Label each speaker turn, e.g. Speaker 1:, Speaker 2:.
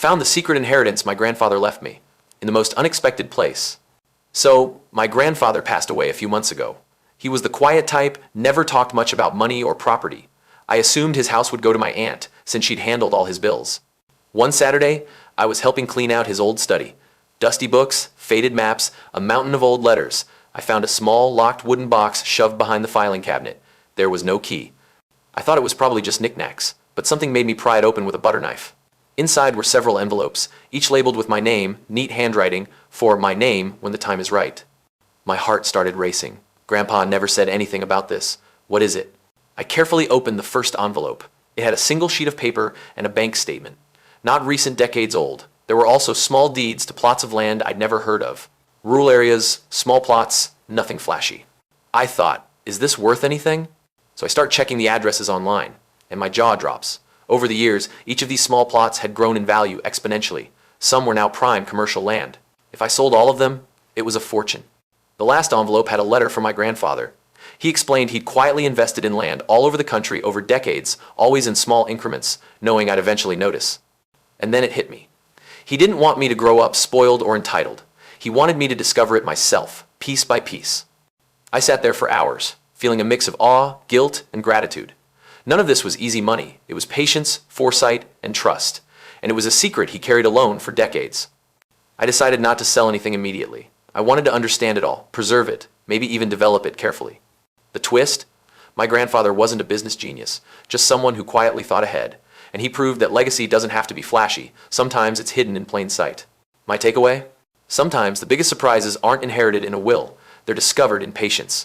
Speaker 1: found the secret inheritance my grandfather left me, in the most unexpected place. So, my grandfather passed away a few months ago. He was the quiet type, never talked much about money or property. I assumed his house would go to my aunt, since she'd handled all his bills. One Saturday, I was helping clean out his old study. Dusty books, faded maps, a mountain of old letters. I found a small, locked wooden box shoved behind the filing cabinet. There was no key. I thought it was probably just knickknacks, but something made me pry it open with a butter knife. Inside were several envelopes, each labeled with my name, neat handwriting, for my name when the time is right. My heart started racing. Grandpa never said anything about this. What is it? I carefully opened the first envelope. It had a single sheet of paper and a bank statement. Not recent, decades old. There were also small deeds to plots of land I'd never heard of. Rural areas, small plots, nothing flashy. I thought, is this worth anything? So I start checking the addresses online, and my jaw drops. Over the years, each of these small plots had grown in value exponentially. Some were now prime commercial land. If I sold all of them, it was a fortune. The last envelope had a letter from my grandfather. He explained he'd quietly invested in land all over the country over decades, always in small increments, knowing I'd eventually notice. And then it hit me. He didn't want me to grow up spoiled or entitled. He wanted me to discover it myself, piece by piece. I sat there for hours, feeling a mix of awe, guilt, and gratitude. None of this was easy money. It was patience, foresight, and trust. And it was a secret he carried alone for decades. I decided not to sell anything immediately. I wanted to understand it all, preserve it, maybe even develop it carefully. The twist? My grandfather wasn't a business genius, just someone who quietly thought ahead. And he proved that legacy doesn't have to be flashy. Sometimes it's hidden in plain sight. My takeaway? Sometimes the biggest surprises aren't inherited in a will. They're discovered in patience.